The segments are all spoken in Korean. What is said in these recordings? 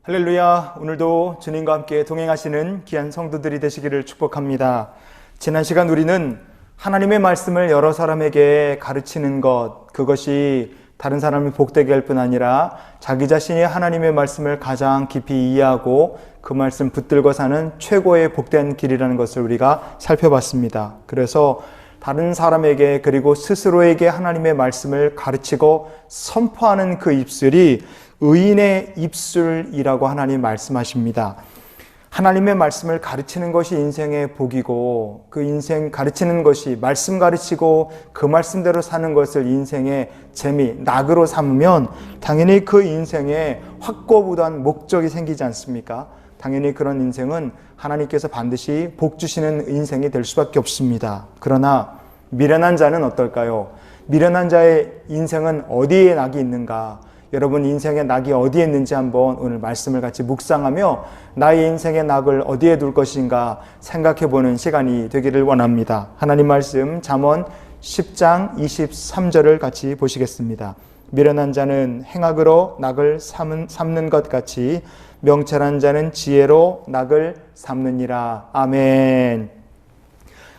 할렐루야. 오늘도 주님과 함께 동행하시는 귀한 성도들이 되시기를 축복합니다. 지난 시간 우리는 하나님의 말씀을 여러 사람에게 가르치는 것, 그것이 다른 사람이 복되게 할 뿐 아니라 자기 자신이 하나님의 말씀을 가장 깊이 이해하고 그 말씀 붙들고 사는 최고의 복된 길이라는 것을 우리가 살펴봤습니다. 그래서 다른 사람에게 그리고 스스로에게 하나님의 말씀을 가르치고 선포하는 그 입술이 의인의 입술이라고 하나님 말씀하십니다. 하나님의 말씀을 가르치는 것이 인생의 복이고 그 인생 가르치는 것이 말씀 가르치고 그 말씀대로 사는 것을 인생의 재미, 낙으로 삼으면 당연히 그 인생에 확고부도한 목적이 생기지 않습니까? 당연히 그런 인생은 하나님께서 반드시 복 주시는 인생이 될 수밖에 없습니다. 그러나 미련한 자는 어떨까요? 미련한 자의 인생은 어디에 낙이 있는가? 여러분 인생의 낙이 어디에 있는지 한번 오늘 말씀을 같이 묵상하며 나의 인생의 낙을 어디에 둘 것인가 생각해보는 시간이 되기를 원합니다. 하나님 말씀 잠언 10장 23절을 같이 보시겠습니다. 미련한 자는 행악으로 낙을 삼는 것 같이 명철한 자는 지혜로 낙을 삼느니라. 아멘.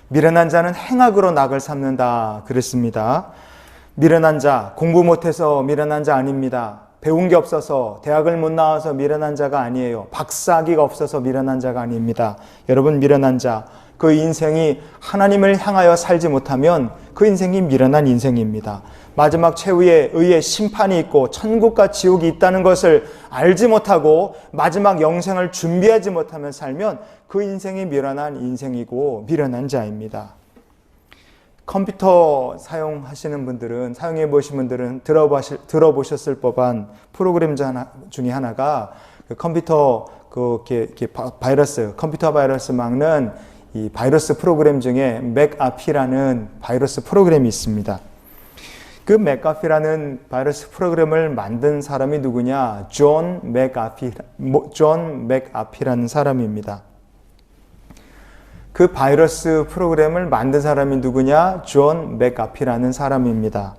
미련한 자는 행악으로 낙을 삼는다 그랬습니다. 미련한 자, 공부 못해서 미련한 자 아닙니다. 배운 게 없어서 대학을 못 나와서 미련한 자가 아니에요. 박사학위가 없어서 미련한 자가 아닙니다. 여러분 미련한 자, 그 인생이 하나님을 향하여 살지 못하면 그 인생이 미련한 인생입니다. 마지막 최후에 의의 심판이 있고 천국과 지옥이 있다는 것을 알지 못하고 마지막 영생을 준비하지 못하면 살면 그 인생이 미련한 인생이고 미련한 자입니다. 컴퓨터 사용하시는 분들은, 사용해 보신 분들은 들어보셨을 법한 프로그램 중에 하나가 그 컴퓨터 바이러스, 컴퓨터 바이러스 막는 이 바이러스 프로그램 중에 맥아피라는 바이러스 프로그램이 있습니다. 그 맥아피라는 바이러스 프로그램을 만든 사람이 누구냐? 존 맥아피라는 사람입니다. 그 바이러스 프로그램을 만든 사람이 누구냐? 존 맥아피라는 사람입니다.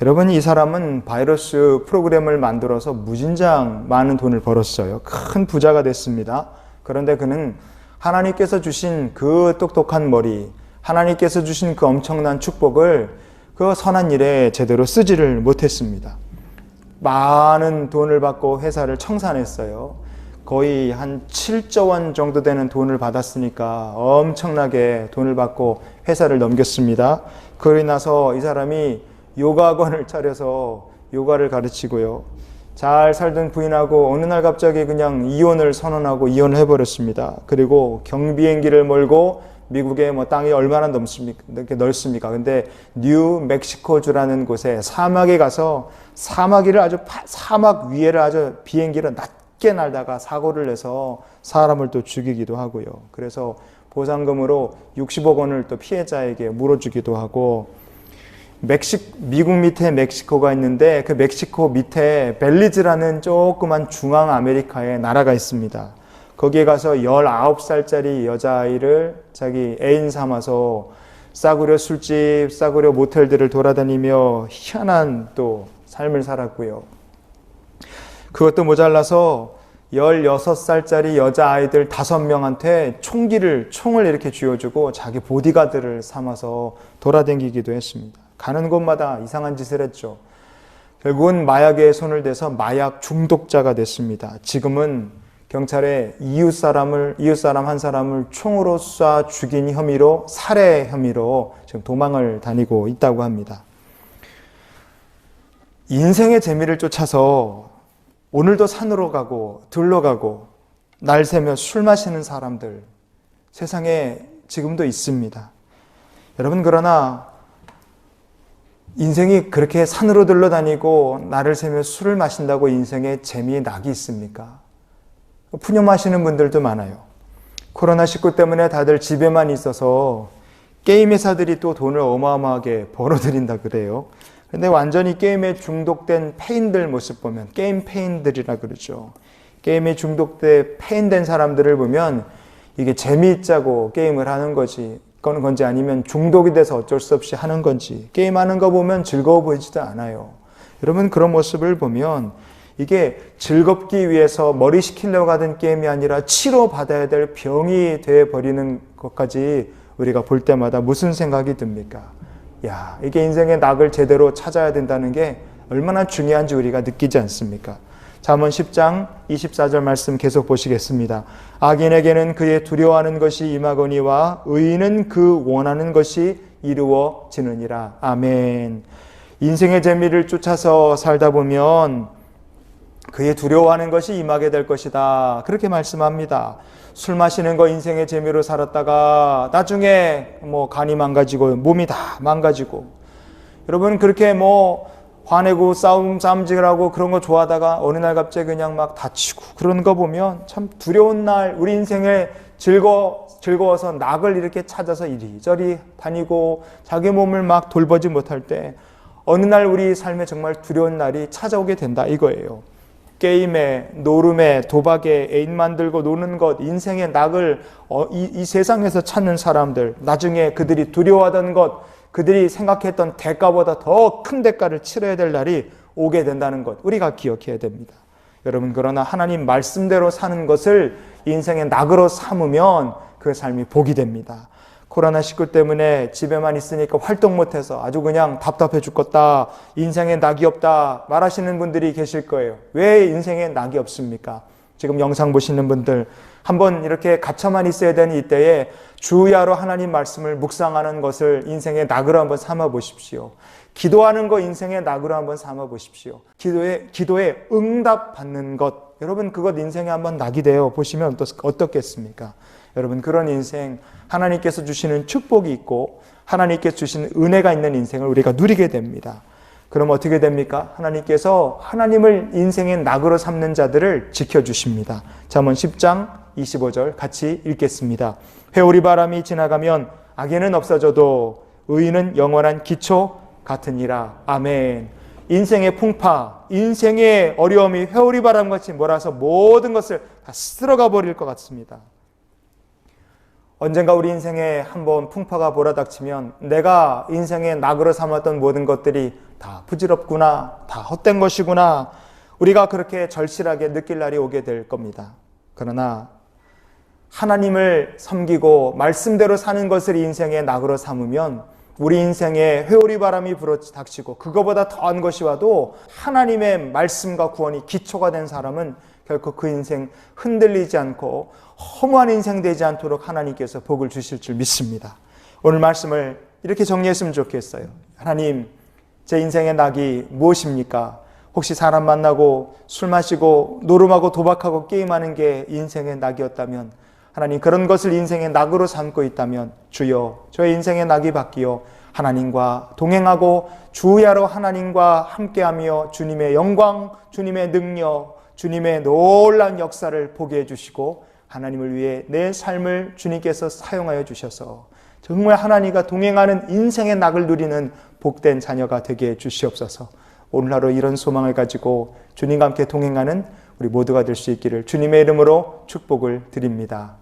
여러분 이 사람은 바이러스 프로그램을 만들어서 무진장 많은 돈을 벌었어요. 큰 부자가 됐습니다. 그런데 그는 하나님께서 주신 그 똑똑한 머리, 하나님께서 주신 그 엄청난 축복을 그 선한 일에 제대로 쓰지를 못했습니다. 많은 돈을 받고 회사를 청산했어요. 거의 한 7조 원 정도 되는 돈을 받았으니까 엄청나게 돈을 받고 회사를 넘겼습니다. 그러고 나서 이 사람이 요가학원을 차려서 요가를 가르치고요. 잘 살던 부인하고 어느 날 갑자기 그냥 이혼을 선언하고 이혼을 해버렸습니다. 그리고 경비행기를 몰고 미국의 땅이 얼마나 넓습니까? 근데 뉴멕시코주라는 곳에 사막에 가서 사막 위에를 아주 비행기를 낮게 날다가 사고를 내서 사람을 또 죽이기도 하고요. 그래서 보상금으로 60억 원을 또 피해자에게 물어주기도 하고, 미국 밑에 멕시코가 있는데 그 멕시코 밑에 벨리즈라는 조그만 중앙 아메리카의 나라가 있습니다. 거기에 가서 19살짜리 여자아이를 자기 애인 삼아서 싸구려 술집, 싸구려 모텔들을 돌아다니며 희한한 또 삶을 살았고요. 그것도 모자라서 16살짜리 여자아이들 5명한테 총을 이렇게 쥐어주고 자기 보디가드를 삼아서 돌아다니기도 했습니다. 가는 곳마다 이상한 짓을 했죠. 결국은 마약에 손을 대서 마약 중독자가 됐습니다. 지금은 경찰에 이웃 사람 한 사람을 총으로 쏴 죽인 혐의로, 살해 혐의로 지금 도망을 다니고 있다고 합니다. 인생의 재미를 쫓아서 오늘도 산으로 가고 들러 가고 날 새며 술 마시는 사람들 세상에 지금도 있습니다. 여러분 그러나 인생이 그렇게 산으로 들러 다니고 날을 새며 술을 마신다고 인생에 재미에 낙이 있습니까? 푸념하시는 분들도 많아요. 코로나19 때문에 다들 집에만 있어서 게임 회사들이 또 돈을 어마어마하게 벌어들인다 그래요. 근데 완전히 게임에 중독된 페인들 모습 보면 게임 페인들이라 그러죠. 게임에 중독돼 페인된 사람들을 보면 이게 재미있자고 게임을 하는 건지 아니면 중독이 돼서 어쩔 수 없이 하는 건지, 게임하는 거 보면 즐거워 보이지도 않아요. 여러분 그런 모습을 보면 이게 즐겁기 위해서 머리 식히려고 하던 게임이 아니라 치료받아야 될 병이 되어버리는 것까지 우리가 볼 때마다 무슨 생각이 듭니까? 야, 이게 인생의 낙을 제대로 찾아야 된다는 게 얼마나 중요한지 우리가 느끼지 않습니까? 잠언 10장 24절 말씀 계속 보시겠습니다. 악인에게는 그의 두려워하는 것이 임하거니와 의인은 그 원하는 것이 이루어지느니라. 아멘. 인생의 재미를 쫓아서 살다 보면 그의 두려워하는 것이 임하게 될 것이다. 그렇게 말씀합니다. 술 마시는 거 인생의 재미로 살았다가 나중에 간이 망가지고 몸이 다 망가지고, 여러분 그렇게 화내고 싸움질하고 그런 거 좋아하다가 어느 날 갑자기 그냥 막 다치고 그런 거 보면 참 두려운 날, 우리 인생에 즐거워서 낙을 이렇게 찾아서 이리저리 다니고 자기 몸을 막 돌보지 못할 때 어느 날 우리 삶에 정말 두려운 날이 찾아오게 된다 이거예요. 게임에, 노름에, 도박에 애인 만들고 노는 것, 인생의 낙을 이 세상에서 찾는 사람들, 나중에 그들이 두려워하던 것, 그들이 생각했던 대가보다 더 큰 대가를 치러야 될 날이 오게 된다는 것, 우리가 기억해야 됩니다. 여러분, 그러나 하나님 말씀대로 사는 것을 인생의 낙으로 삼으면 그 삶이 복이 됩니다. 코로나19 때문에 집에만 있으니까 활동 못해서 아주 그냥 답답해 죽겠다, 인생에 낙이 없다 말하시는 분들이 계실 거예요. 왜 인생에 낙이 없습니까? 지금 영상 보시는 분들, 한번 이렇게 갇혀만 있어야 되는 이때에 주야로 하나님 말씀을 묵상하는 것을 인생의 낙으로 한번 삼아 보십시오. 기도하는 거 인생의 낙으로 한번 삼아 보십시오. 기도에 응답 받는 것, 여러분 그것 인생에 한번 낙이 되어 보시면 어떻겠습니까? 여러분 그런 인생, 하나님께서 주시는 축복이 있고 하나님께서 주시는 은혜가 있는 인생을 우리가 누리게 됩니다. 그럼 어떻게 됩니까? 하나님께서 하나님을 인생의 낙으로 삼는 자들을 지켜주십니다. 잠언 10장 25절 같이 읽겠습니다. 회오리 바람이 지나가면 악인은 없어져도 의인은 영원한 기초 같으니라. 아멘. 인생의 풍파, 인생의 어려움이 회오리 바람같이 몰아서 모든 것을 다 쓸어가 버릴 것 같습니다. 언젠가 우리 인생에 한번 풍파가 몰아닥치면 내가 인생의 낙으로 삼았던 모든 것들이 다 부질없구나, 다 헛된 것이구나, 우리가 그렇게 절실하게 느낄 날이 오게 될 겁니다. 그러나 하나님을 섬기고 말씀대로 사는 것을 인생의 낙으로 삼으면 우리 인생에 회오리 바람이 불어닥치고 그거보다 더한 것이 와도 하나님의 말씀과 구원이 기초가 된 사람은 결코 그 인생 흔들리지 않고 허무한 인생 되지 않도록 하나님께서 복을 주실 줄 믿습니다. 오늘 말씀을 이렇게 정리했으면 좋겠어요. 하나님, 제 인생의 낙이 무엇입니까? 혹시 사람 만나고 술 마시고 노름하고 도박하고 게임하는 게 인생의 낙이었다면, 하나님 그런 것을 인생의 낙으로 삼고 있다면 주여 저의 인생의 낙이 바뀌어 하나님과 동행하고 주야로 하나님과 함께하며 주님의 영광, 주님의 능력, 주님의 놀라운 역사를 보게 해주시고 하나님을 위해 내 삶을 주님께서 사용하여 주셔서 정말 하나님과 동행하는 인생의 낙을 누리는 복된 자녀가 되게 해주시옵소서. 오늘 하루 이런 소망을 가지고 주님과 함께 동행하는 우리 모두가 될 수 있기를 주님의 이름으로 축복을 드립니다.